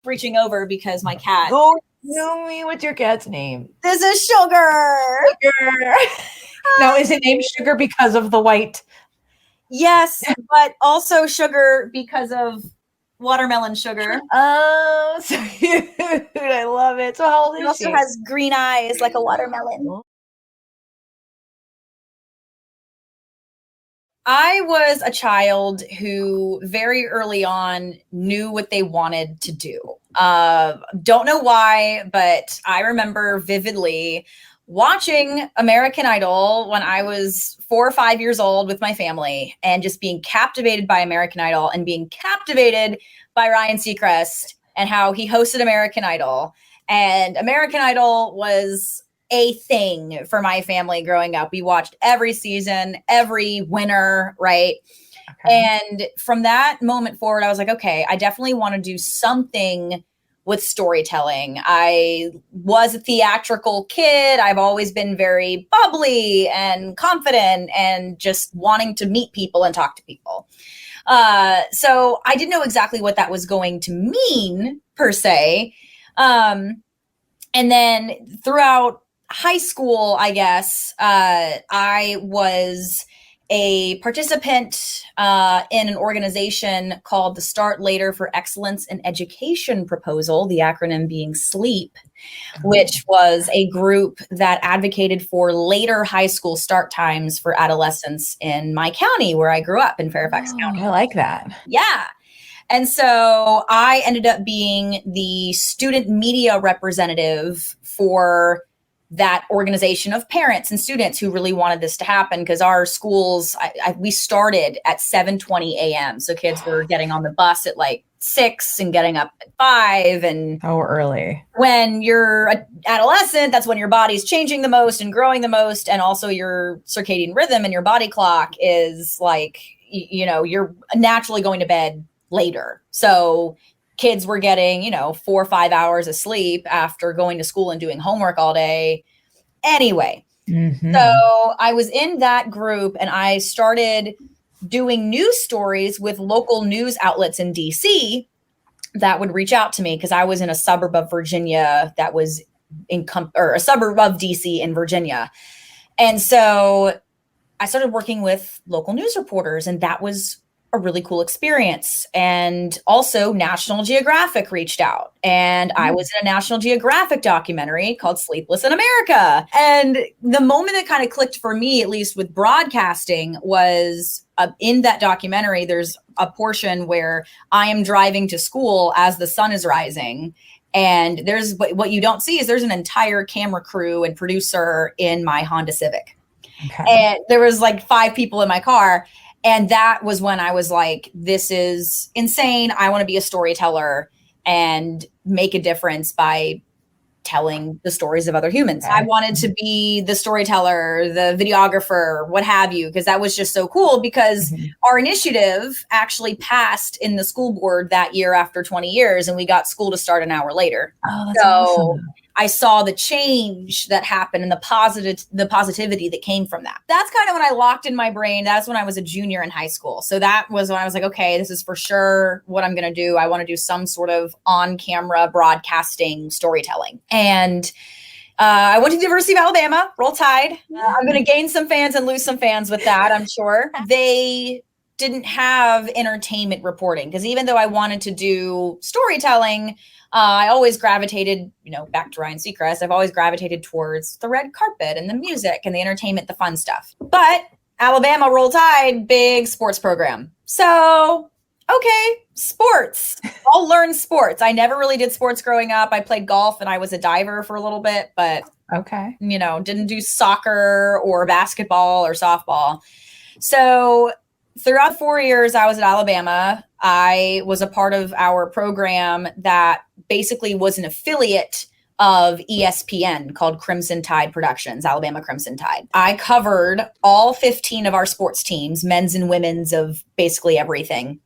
reaching over because my cat. Oh, no, me. What's your cat's name? This is Sugar. Sugar. Now, is it named Sugar because of the white? Yes, but also Sugar because of watermelon sugar. Oh, so cute. I love it. So how old is she? It also has green eyes like a watermelon. I was a child who very early on knew what they wanted to do. Don't know why, but I remember vividly watching American Idol when I was 4 or 5 years old with my family and just being captivated by American Idol and being captivated by Ryan Seacrest and how he hosted American Idol. And American Idol was a thing for my family growing up. We watched every season, every winner, right? Okay. And from that moment forward, I was like, okay, I definitely want to do something with storytelling. I was a theatrical kid. I've always been very bubbly and confident and just wanting to meet people and talk to people. So I didn't know exactly what that was going to mean per se. And then throughout high school, I guess, I was a participant in an organization called the Start Later for Excellence in Education proposal, the acronym being SLEEP, which was a group that advocated for later high school start times for adolescents in my county where I grew up in Fairfax County. I like that. Yeah. And so I ended up being the student media representative for that organization of parents and students who really wanted this to happen, because our schools, we started at 7:20 a.m. So kids were getting on the bus at like 6 and getting up at 5. And so early. When you're an adolescent, that's when your body's changing the most and growing the most. And also your circadian rhythm and your body clock is like, you're naturally going to bed later. So kids were getting, 4 or 5 hours of sleep after going to school and doing homework all day. Anyway, So I was in that group and I started doing news stories with local news outlets in DC that would reach out to me because I was in a suburb of Virginia that was or a suburb of DC in Virginia. And so I started working with local news reporters, and that was a really cool experience. And also National Geographic reached out, and I was in a National Geographic documentary called Sleepless in America. And the moment that kind of clicked for me, at least with broadcasting, was in that documentary, there's a portion where I am driving to school as the sun is rising. And there's what you don't see is there's an entire camera crew and producer in my Honda Civic. Okay. And there was like 5 people in my car. And that was when I was like, this is insane. I want to be a storyteller and make a difference by telling the stories of other humans. I wanted to be the storyteller, the videographer, what have you, because that was just so cool, because our initiative actually passed in the school board that year after 20 years, and we got school to start an hour later. Oh, that's awesome. I saw the change that happened and the positivity that came from that. That's kind of when I locked in my brain. That's when I was a junior in high school. So that was when I was like, okay, this is for sure what I'm going to do. I want to do some sort of on-camera broadcasting storytelling. And I went to the University of Alabama, Roll Tide. I'm going to gain some fans and lose some fans with that, I'm sure. They didn't have entertainment reporting, because even though I wanted to do storytelling, I always gravitated, back to Ryan Seacrest, I've always gravitated towards the red carpet and the music and the entertainment, the fun stuff. But Alabama, Roll Tide, big sports program. So, okay, sports. I'll learn sports. I never really did sports growing up. I played golf and I was a diver for a little bit, but, didn't do soccer or basketball or softball. So throughout 4 years I was at Alabama, I was a part of our program that basically was an affiliate of ESPN called Crimson Tide Productions, Alabama Crimson Tide. I covered all 15 of our sports teams, men's and women's, of basically everything.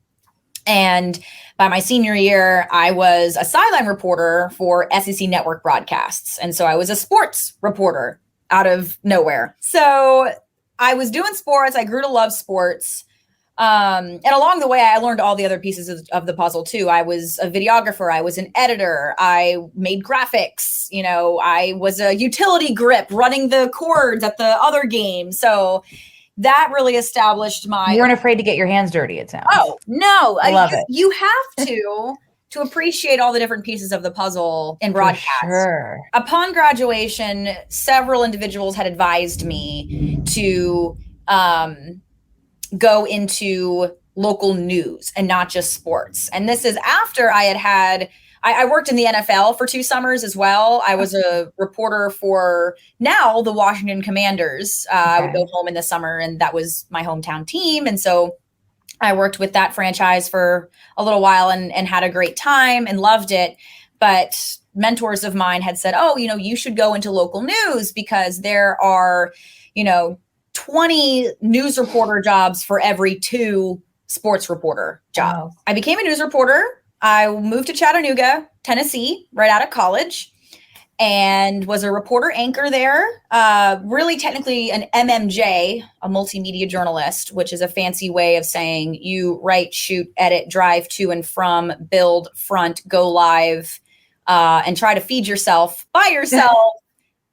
And by my senior year, I was a sideline reporter for SEC Network broadcasts. And so I was a sports reporter out of nowhere. So I was doing sports. I grew to love sports. And along the way, I learned all the other pieces of the puzzle too. I was a videographer. I was an editor. I made graphics. I was a utility grip running the cords at the other game. So that really established You weren't afraid to get your hands dirty, it sounds. Oh, no. I love it. You have to appreciate all the different pieces of the puzzle in broadcast. For sure. Upon graduation, several individuals had advised me to go into local news and not just sports. And this is after I worked in the NFL for 2 summers as well. I was a reporter for now the Washington Commanders. I would go home in the summer, and that was my hometown team. And so I worked with that franchise for a little while and had a great time and loved it. But mentors of mine had said, oh, you should go into local news because there are, 20 news reporter jobs for every 2 sports reporter jobs. Wow. I became a news reporter. I moved to Chattanooga, Tennessee, right out of college, and was a reporter anchor there. Really technically an MMJ, a multimedia journalist, which is a fancy way of saying you write, shoot, edit, drive to and from, build, front, go live, and try to feed yourself by yourself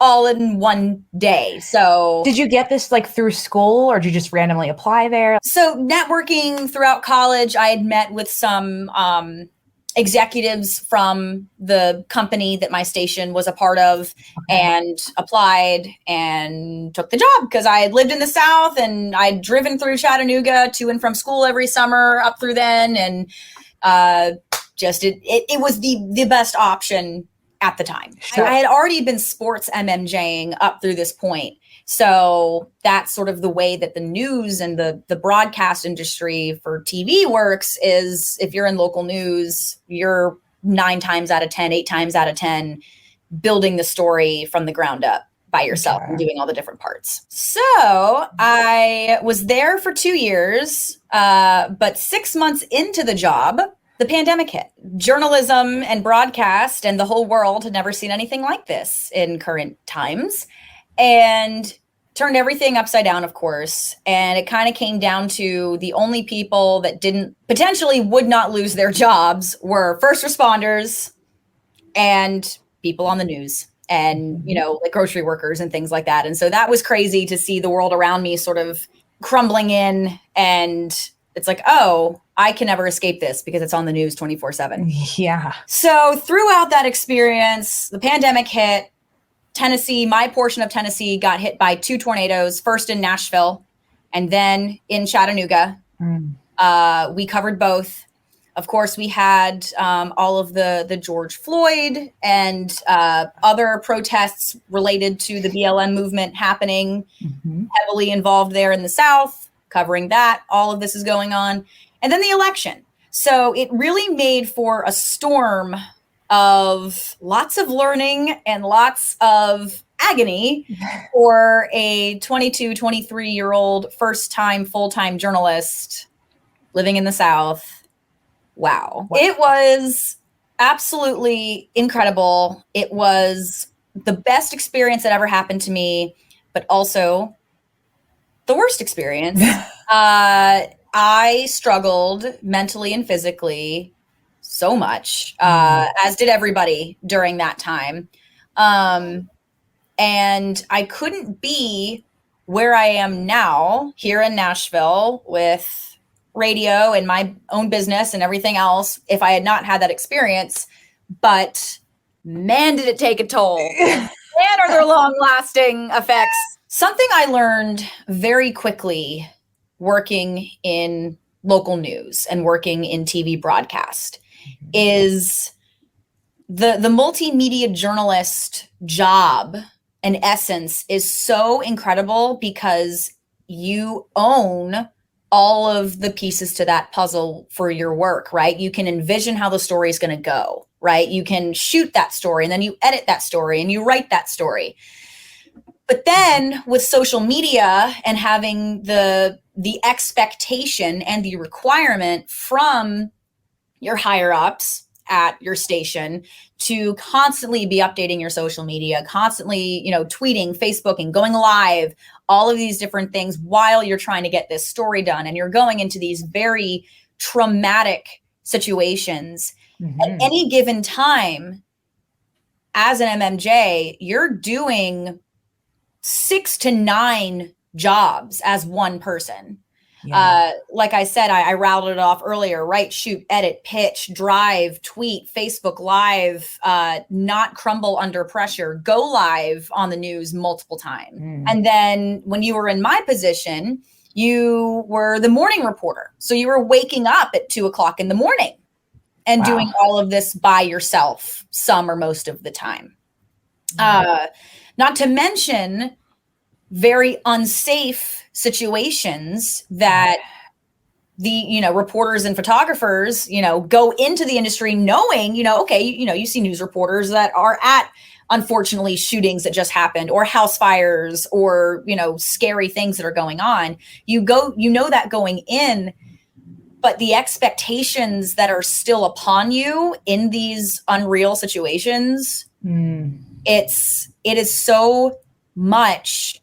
all in one day. So did you get this through school, or did you just randomly apply there? So networking throughout college, I had met with some executives from the company that my station was a part of, and applied and took the job because I had lived in the South and I'd driven through Chattanooga to and from school every summer up through then. And it was the best option at the time. Sure. I had already been sports MMJing up through this point. So that's sort of the way that the news and the broadcast industry for TV works is if you're in local news, you're 9 times out of 10, 8 times out of 10, building the story from the ground up by yourself and doing all the different parts. So I was there for 2 years, but 6 months into the job, the pandemic hit. Journalism and broadcast and the whole world had never seen anything like this in current times, and turned everything upside down, of course. And it kind of came down to the only people that potentially would not lose their jobs were first responders and people on the news and, like grocery workers and things like that. And so that was crazy to see the world around me sort of crumbling in, and it's like, oh, I can never escape this because it's on the news 24/7. Yeah. So throughout that experience, the pandemic hit. Tennessee, my portion of Tennessee got hit by 2 tornadoes, first in Nashville and then in Chattanooga. We covered both. Of course, we had all of the George Floyd and other protests related to the BLM movement happening, heavily involved there in the South, covering that. All of this is going on. And then the election. So it really made for a storm of lots of learning and lots of agony for a 22, 23-year-old first-time full-time journalist living in the South. Wow. It was absolutely incredible. It was the best experience that ever happened to me, but also the worst experience. I struggled mentally and physically so much, as did everybody during that time. And I couldn't be where I am now here in Nashville with radio and my own business and everything else if I had not had that experience. But man, did it take a toll. Man, are there long-lasting effects. Something I learned very quickly working in local news and working in TV broadcast is the multimedia journalist job, in essence, is so incredible because you own all of the pieces to that puzzle for your work, right? You can envision how the story is going to go, right? You can shoot that story and then you edit that story and you write that story. But then with social media and having the expectation and the requirement from your higher ups at your station to constantly be updating your social media, constantly, tweeting, Facebooking, going live, all of these different things while you're trying to get this story done. And you're going into these very traumatic situations. At any given time, as an MMJ, you're doing 6 to 9 jobs as one person. Yeah. Like I said, I rattled it off earlier: write, shoot, edit, pitch, drive, tweet, Facebook Live, not crumble under pressure, go live on the news multiple times. And then when you were in my position, you were the morning reporter. So you were waking up at 2:00 in the morning and doing all of this by yourself, some or most of the time. Not to mention very unsafe situations that the, reporters and photographers, go into the industry knowing, okay, you see news reporters that are at, unfortunately, shootings that just happened, or house fires, or, scary things that are going on. You know that going in, but the expectations that are still upon you in these unreal situations, it is so much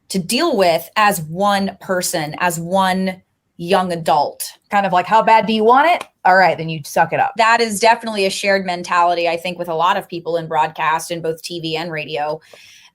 to deal with as one person, as one young adult. Kind of like, how bad do you want it? All right, then you suck it up. That is definitely a shared mentality, I think, with a lot of people in broadcast, in both TV and radio.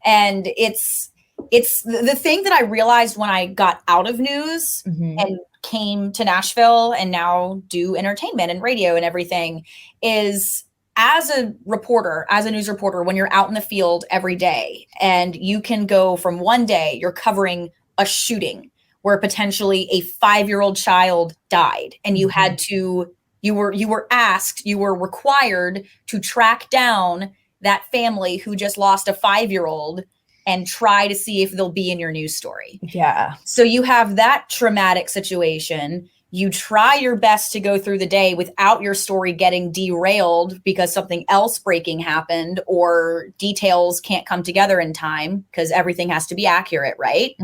And it's the thing that I realized when I got out of news and came to Nashville and now do entertainment and radio and everything, is as a reporter, as a news reporter, when you're out in the field every day and you can go from one day, you're covering a shooting where potentially a 5-year-old child died, and you had to, you were required to track down that family who just lost a 5-year-old and try to see if they'll be in your news story. Yeah. So you have that traumatic situation. You try your best to go through the day without your story getting derailed because something else breaking happened, or details can't come together in time because everything has to be accurate, right?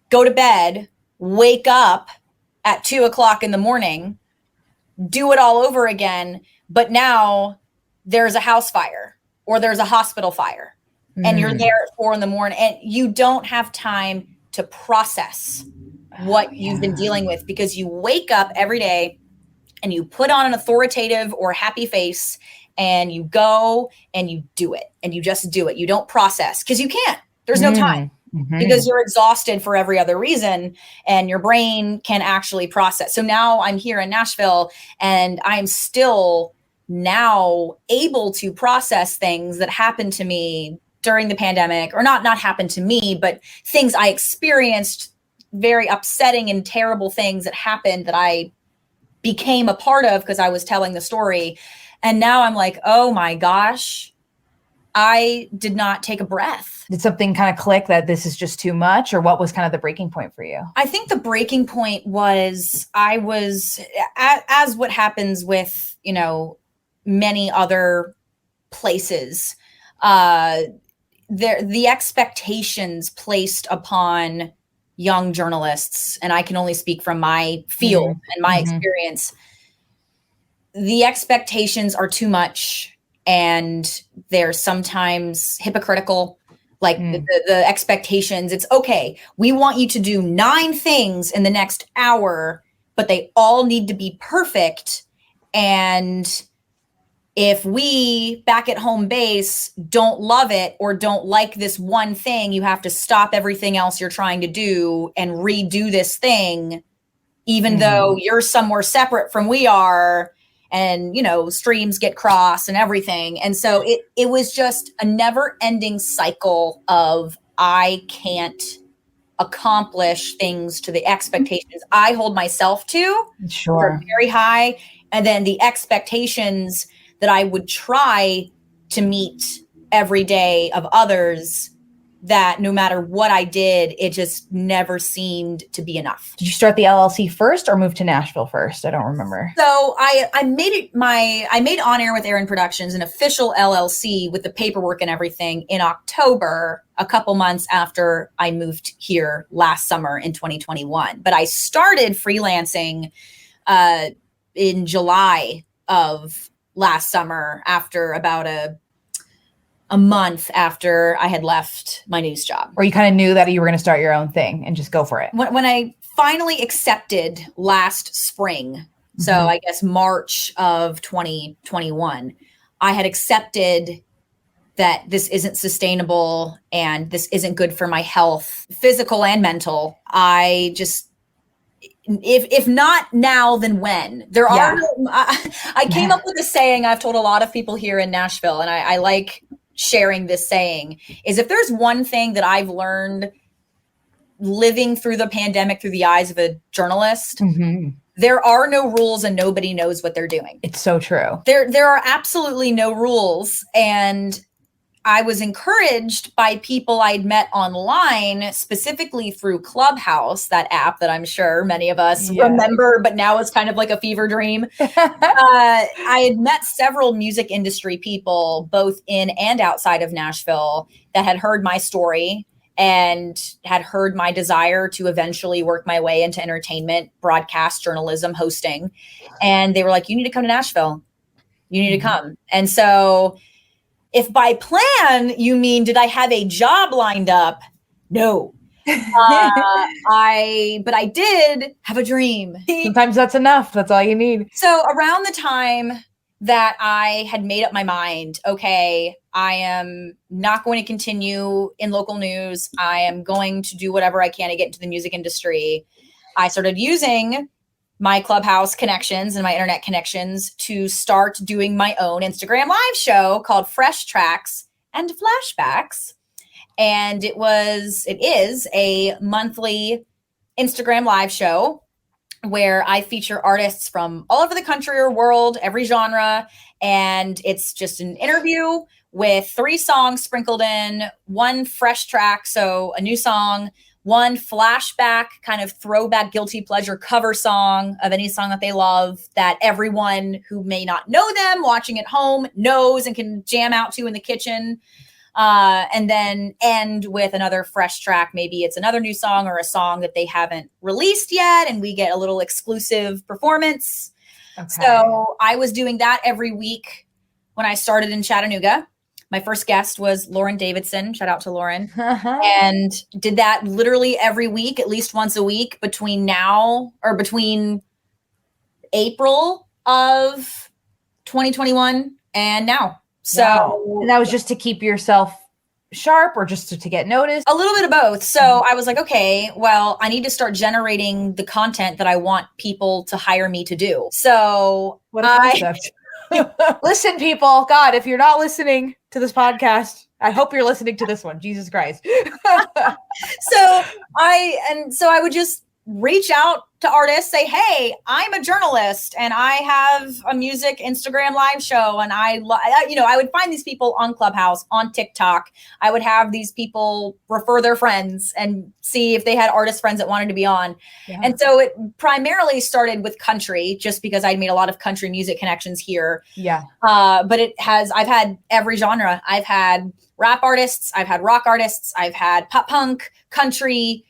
Go to bed, wake up at 2:00 in the morning, do it all over again. But now there's a house fire or there's a hospital fire and you're there at 4 a.m. and you don't have time to process what you've been dealing with, because you wake up every day and you put on an authoritative or happy face and you go and you do it, and you just do it. You don't process because you can't. There's no time because you're exhausted for every other reason and your brain can actually process. So now I'm here in Nashville and I'm still now able to process things that happened to me during the pandemic, or not happened to me, but things I experienced, very upsetting and terrible things that happened that I became a part of because I was telling the story. And now I'm like, oh my gosh, I did not take a breath. Did something kind of click that this is just too much, or what was kind of the breaking point for you? I think the breaking point was I was, as what happens with, many other places, the expectations placed upon young journalists, and I can only speak from my field and my experience, the expectations are too much and they're sometimes hypocritical. Like the expectations, it's okay, we want you to do 9 things in the next hour, but they all need to be perfect. And if we back at home base don't love it or don't like this one thing, you have to stop everything else you're trying to do and redo this thing, even though you're somewhere separate from we are, and, streams get crossed and everything. And so it was just a never ending cycle of, I can't accomplish things to the expectations I hold myself to. Sure. Are very high. And then the expectations that I would try to meet every day of others, that no matter what I did, it just never seemed to be enough. Did you start the LLC first or move to Nashville first? I don't remember. So I made On Air with Eryn Productions, an official LLC with the paperwork and everything, in October, a couple months after I moved here last summer in 2021. But I started freelancing in July of last summer after about a month after I had left my news job. Or you kind of knew that you were going to start your own thing and just go for it? When I finally accepted last spring, so I guess March of 2021, I had accepted that this isn't sustainable and this isn't good for my health, physical and mental. I just, if not now, then when? There are no, I came up with a saying I've told a lot of people here in Nashville, and I like sharing this saying, is if there's one thing that I've learned living through the pandemic through the eyes of a journalist, there are no rules and nobody knows what they're doing. It's so true. There are absolutely no rules. And I was encouraged by people I'd met online, specifically through Clubhouse, that app that I'm sure many of us remember, but now it's kind of like a fever dream. I had met several music industry people, both in and outside of Nashville, that had heard my story and had heard my desire to eventually work my way into entertainment, broadcast, journalism, hosting. And they were like, you need to come to Nashville. You need to come. And so if by plan you mean, did I have a job lined up? No. But I did have a dream. Sometimes that's enough. That's all you need. So around the time that I had made up my mind, okay, I am not going to continue in local news. I am going to do whatever I can to get into the music industry. I started using my Clubhouse connections and my internet connections to start doing my own Instagram live show called Fresh Tracks and Flashbacks. And it is a monthly Instagram live show where I feature artists from all over the country or world, every genre. And it's just an interview with 3 songs sprinkled in, 1 fresh track, so a new song, 1 flashback, kind of throwback guilty pleasure cover song of any song that they love that everyone who may not know them watching at home knows and can jam out to in the kitchen. And then end with another fresh track. Maybe it's another new song or a song that they haven't released yet, and we get a little exclusive performance. Okay. So I was doing that every week when I started in Chattanooga. My first guest was Lauren Davidson. Shout out to Lauren. And did that literally every week, at least once a week between April of 2021 and now. So wow. And that was just to keep yourself sharp or just to get noticed? A little bit of both. So I was like, okay, well, I need to start generating the content that I want people to hire me to do. So what a concept. Listen, people, God, if you're not listening to this podcast, I hope you're listening to this one. Jesus Christ. So I would just reach out to artists, say, hey, I'm a journalist and I have a music Instagram live show. And I would find these people on Clubhouse, on TikTok. I would have these people refer their friends and see if they had artist friends that wanted to be on. Yeah. And so it primarily started with country, just because I'd made a lot of country music connections here. Yeah. But I've had every genre. I've had rap artists, I've had rock artists, I've had pop punk, country,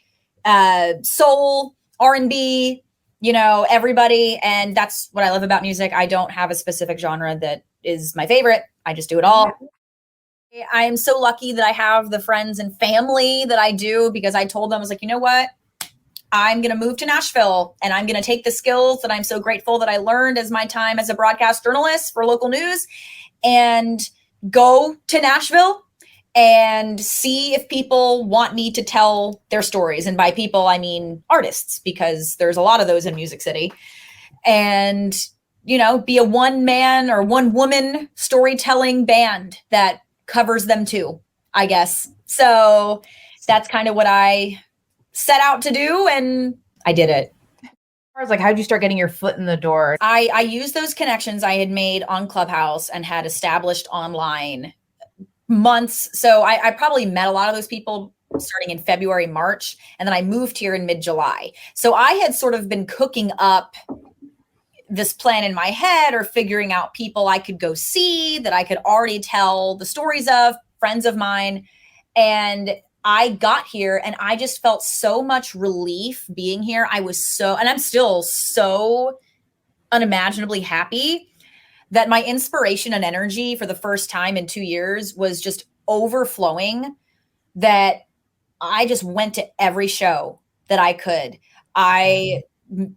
soul, R&B, everybody. And that's what I love about music. I don't have a specific genre that is my favorite. I just do it all. Yeah. I am so lucky that I have the friends and family that I do, because I told them, I was like, you know what? I'm going to move to Nashville and I'm going to take the skills that I'm so grateful that I learned as my time as a broadcast journalist for local news and go to Nashville and see if people want me to tell their stories. And by people, I mean artists, because there's a lot of those in Music City. And, be a one man or one woman storytelling band that covers them too, I guess. So that's kind of what I set out to do, and I did it. I was like, how'd you start getting your foot in the door? I used those connections I had made on Clubhouse and had established online months. So I probably met a lot of those people starting in February, March, and then I moved here in mid-July. So I had sort of been cooking up this plan in my head, or figuring out people I could go see that I could already tell the stories of, friends of mine. And I got here and I just felt so much relief being here. And I'm still so unimaginably happy that my inspiration and energy for the first time in 2 years was just overflowing, that I just went to every show that I could. I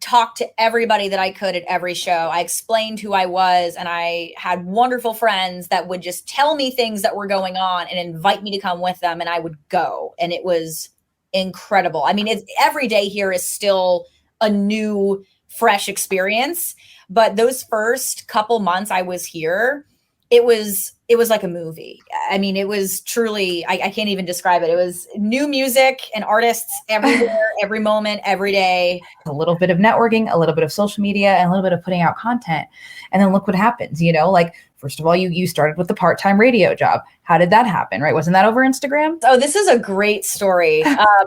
talked to everybody that I could at every show. I explained who I was, and I had wonderful friends that would just tell me things that were going on and invite me to come with them, and I would go. And it was incredible. I mean, every day here is still a new, fresh experience. But those first couple months I was here, it was like a movie. I mean, it was truly, I can't even describe it. It was new music and artists everywhere, every moment, every day. A little bit of networking, a little bit of social media, and a little bit of putting out content. And then look what happens, like, first of all, you started with the part-time radio job. How did that happen, right? Wasn't that over Instagram? Oh, this is a great story.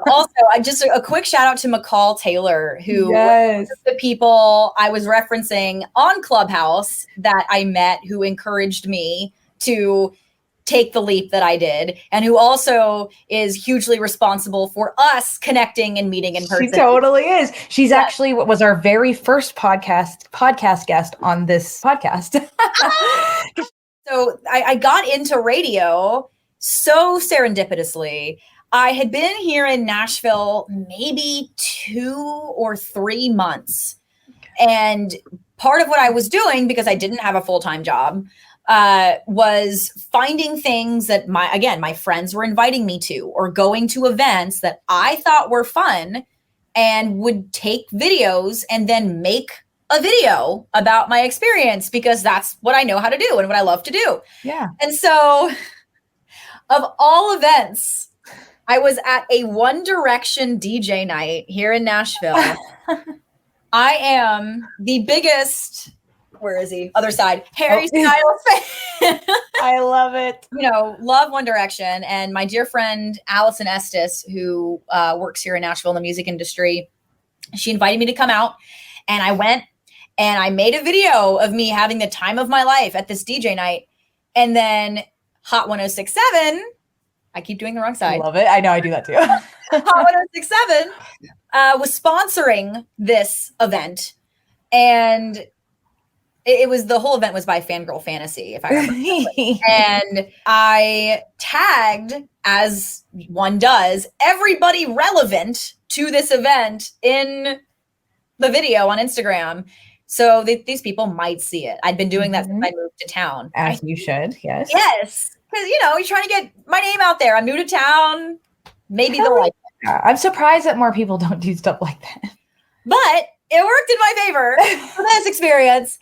Also, just a quick shout out to McCall Taylor, who was the people I was referencing on Clubhouse that I met, who encouraged me to take the leap that I did, and who also is hugely responsible for us connecting and meeting in person. She totally is. She's actually what was our very first podcast guest on this podcast. So I got into radio so serendipitously. I had been here in Nashville maybe 2 or 3 months. And part of what I was doing, because I didn't have a full-time job, was finding things that my friends were inviting me to, or going to events that I thought were fun, and would take videos and then make a video about my experience, because that's what I know how to do and what I love to do. Yeah. And so, of all events, I was at a One Direction DJ night here in Nashville. I am the biggest, where is he? Other side, Harry Styles fan. I love it. Love One Direction. And my dear friend, Allison Estes, who works here in Nashville in the music industry, she invited me to come out, and I went and I made a video of me having the time of my life at this DJ night. And then Hot 1067, I keep doing the wrong side. Love it. I know, I do that too. Hot 1067 was sponsoring this event. And it was, the whole event was by Fangirl Fantasy, if I remember. And I tagged, as one does, everybody relevant to this event in the video on Instagram, so these people might see it. I'd been doing that since I moved to town. As you should, yes. Yes, because, you're trying to get my name out there. I'm new to town. Maybe they'll like it. I'm surprised that more people don't do stuff like that. But it worked in my favor for this experience,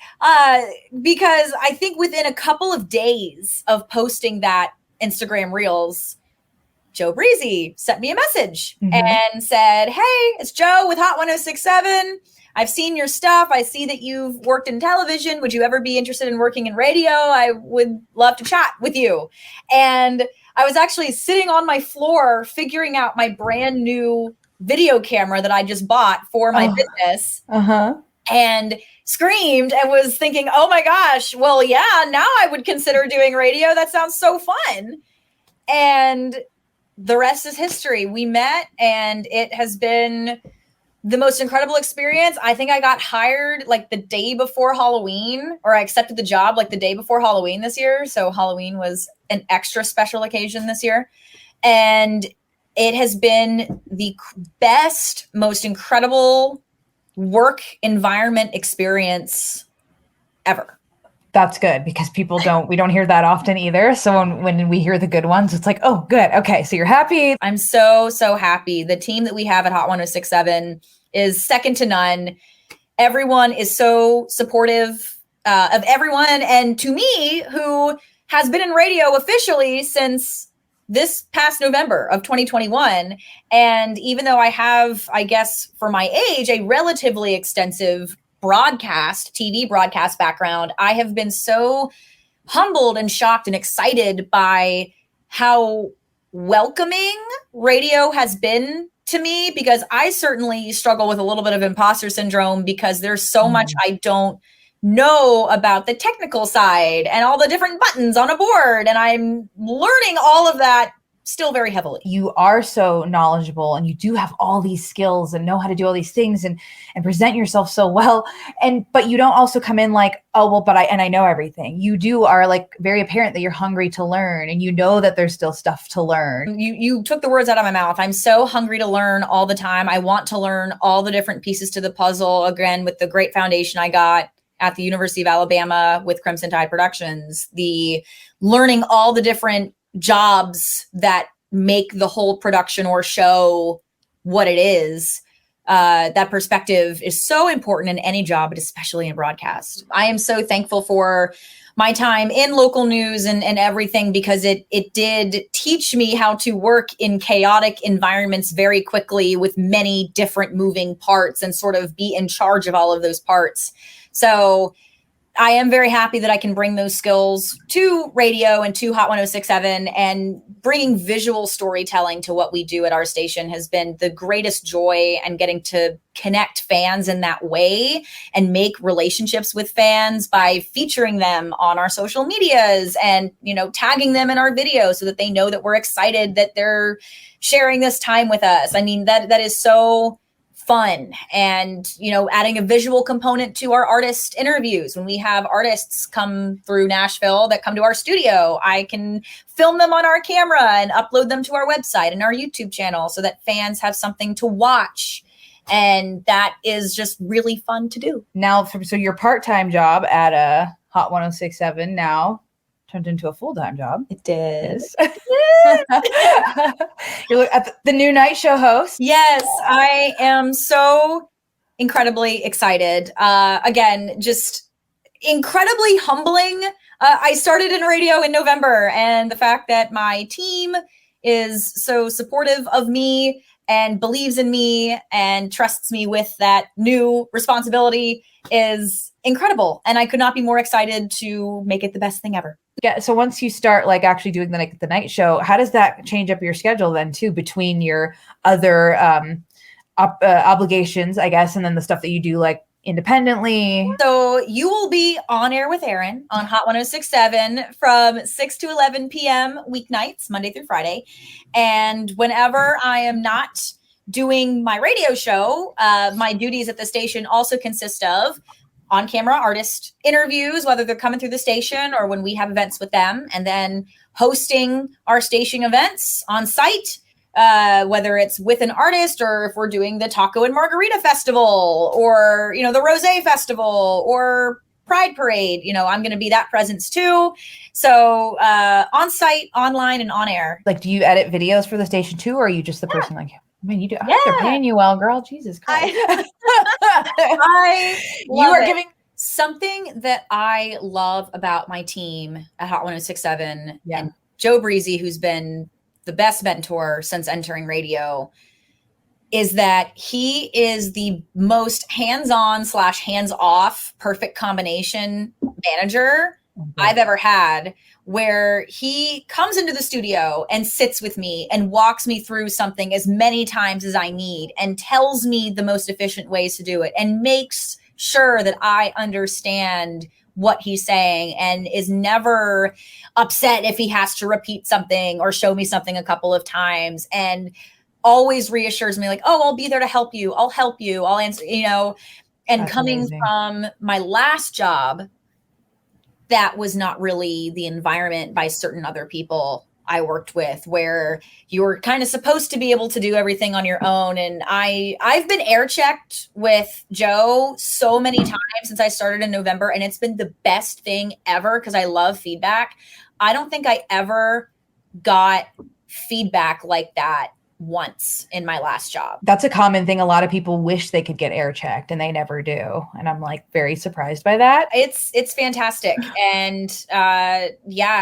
because I think within a couple of days of posting that Instagram Reels, Joe Breezy sent me a message and said, "Hey, it's Joe with Hot 1067. I've seen your stuff. I see that you've worked in television. Would you ever be interested in working in radio? I would love to chat with you." And I was actually sitting on my floor figuring out my brand new video camera that I just bought for my business, and screamed and was thinking, oh my gosh, well, yeah, now I would consider doing radio. That sounds so fun. And the rest is history. We met, and it has been the most incredible experience. I think I got hired like the day before Halloween, or I accepted the job like the day before Halloween this year. So Halloween was an extra special occasion this year. And it has been the best, most incredible work environment experience ever. That's good, because we don't hear that often either. So when we hear the good ones, it's like, oh, good. Okay. So you're happy. I'm so, so happy. The team that we have at Hot 1067 is second to none. Everyone is so supportive of everyone. And to me, who has been in radio officially since this past November of 2021. And even though I have, I guess, for my age, a relatively extensive TV broadcast background, I have been so humbled and shocked and excited by how welcoming radio has been to me, because I certainly struggle with a little bit of imposter syndrome, because there's so much I don't know about the technical side and all the different buttons on a board. And I'm learning all of that still very heavily. You are so knowledgeable and you do have all these skills and know how to do all these things and present yourself so well. But you don't also come in like, oh, well, but I know everything. You are like very apparent that you're hungry to learn and you know that there's still stuff to learn. You took the words out of my mouth. I'm so hungry to learn all the time. I want to learn all the different pieces to the puzzle, again, with the great foundation I got at the University of Alabama with Crimson Tide Productions, the learning all the different jobs that make the whole production or show what it is. That perspective is so important in any job, but especially in broadcast. I am so thankful for my time in local news and everything, because it did teach me how to work in chaotic environments very quickly with many different moving parts and sort of be in charge of all of those parts. So I am very happy that I can bring those skills to radio and to Hot 106.7, and bringing visual storytelling to what we do at our station has been the greatest joy, and getting to connect fans in that way and make relationships with fans by featuring them on our social medias and, tagging them in our videos so that they know that we're excited that they're sharing this time with us. I mean, that is so fun. And, adding a visual component to our artist interviews. When we have artists come through Nashville that come to our studio, I can film them on our camera and upload them to our website and our YouTube channel so that fans have something to watch. And that is just really fun to do. Now, so your part-time job at Hot 106.7 now turned into a full-time job. It did. You're at the new night show host. Yes, I am so incredibly excited. Again, just incredibly humbling. I started in radio in November, and the fact that my team is so supportive of me and believes in me and trusts me with that new responsibility is incredible. And I could not be more excited to make it the best thing ever. Yeah. So once you start like actually doing the night show, how does that change up your schedule then too, between your other obligations, I guess, and then the stuff that you do like independently? So you will be on air with Eryn on Hot 106.7 from 6 to 11 p.m. weeknights, Monday through Friday. And whenever I am not doing my radio show, my duties at the station also consist of on-camera artist interviews, whether they're coming through the station or when we have events with them, and then hosting our station events on site, whether it's with an artist or if we're doing the Taco and Margarita Festival or, the Rosé Festival or Pride Parade. I'm going to be that presence too. So on site, online, and on air. Like, do you edit videos for the station too, or are you just the person like, man, you do. Yeah. They're paying you well, girl. Jesus Christ. You are giving something that I love about my team at Hot 106.7 and Joe Breezy, who's been the best mentor since entering radio, is that he is the most hands-on / hands-off perfect combination manager I've ever had, where he comes into the studio and sits with me and walks me through something as many times as I need and tells me the most efficient ways to do it and makes sure that I understand what he's saying and is never upset if he has to repeat something or show me something a couple of times, and always reassures me like, oh, I'll be there to help you. I'll help you. I'll answer, and That's coming amazing. from my last job, that was not really the environment by certain other people I worked with, where you're kind of supposed to be able to do everything on your own. And I've been air checked with Joe so many times since I started in November, and it's been the best thing ever because I love feedback. I don't think I ever got feedback like that once in my last job. That's a common thing. A lot of people wish they could get air checked and they never do. And I'm like very surprised by that. It's fantastic. And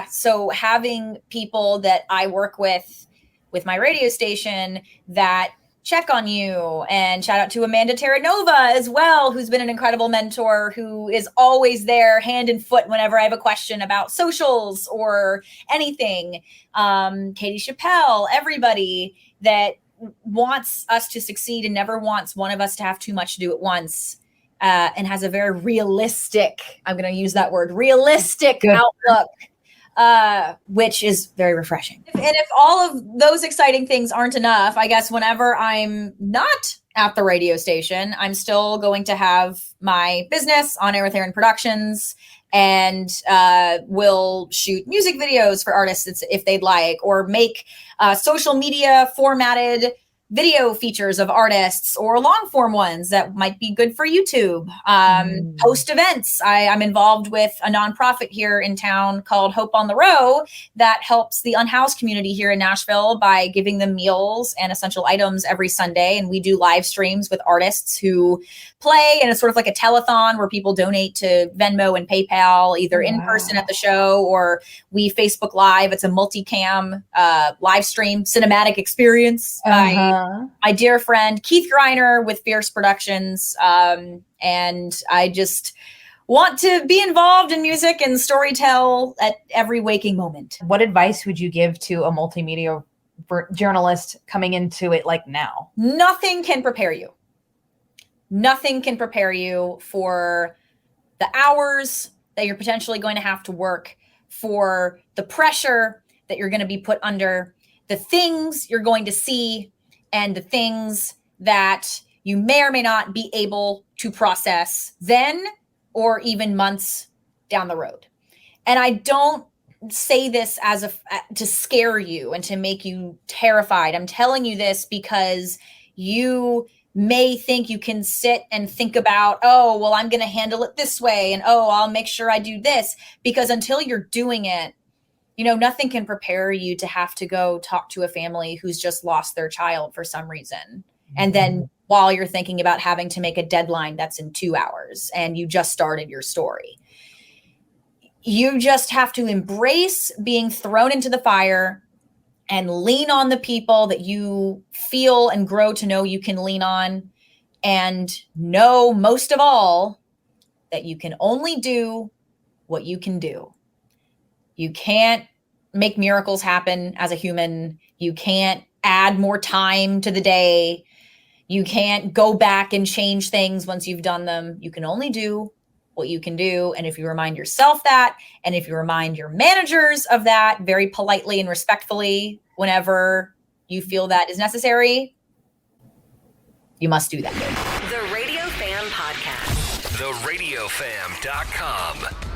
so having people that I work with my radio station that check on you, and shout out to Amanda Terranova as well, who's been an incredible mentor, who is always there hand and foot whenever I have a question about socials or anything. Katie Chappelle, everybody that wants us to succeed and never wants one of us to have too much to do at once, and has a very realistic, I'm going to use that word, realistic outlook which is very refreshing. And if all of those exciting things aren't enough, I guess whenever I'm not at the radio station, I'm still going to have my business On Air with Eryn Productions, and will shoot music videos for artists if they'd like, or make social media formatted video features of artists, or long form ones that might be good for YouTube. Host events. I'm involved with a nonprofit here in town called Hope on the Row that helps the unhoused community here in Nashville by giving them meals and essential items every Sunday. And we do live streams with artists who play, and it's sort of like a telethon where people donate to Venmo and PayPal, either in person at the show, or we Facebook Live. It's a multicam live stream cinematic experience. My dear friend Keith Greiner with Fierce Productions. And I just want to be involved in music and storytell at every waking moment. What advice would you give to a multimedia journalist coming into it like now? Nothing can prepare you. Nothing can prepare you for the hours that you're potentially going to have to work, for the pressure that you're going to be put under, the things you're going to see, and the things that you may or may not be able to process then, or even months down the road. And I don't say this to scare you and to make you terrified. I'm telling you this because you may think you can sit and think about, oh, well, I'm going to handle it this way, and oh, I'll make sure I do this, because until you're doing it, nothing can prepare you to have to go talk to a family who's just lost their child for some reason. And then while you're thinking about having to make a deadline that's in 2 hours and you just started your story, you just have to embrace being thrown into the fire and lean on the people that you feel and grow to know you can lean on, and know most of all that you can only do what you can do. You can't make miracles happen as a human. You can't add more time to the day. You can't go back and change things once you've done them. You can only do what you can do. And if you remind yourself that, and if you remind your managers of that very politely and respectfully whenever you feel that is necessary, you must do that. The Radio Fam Podcast. TheRadioFam.com.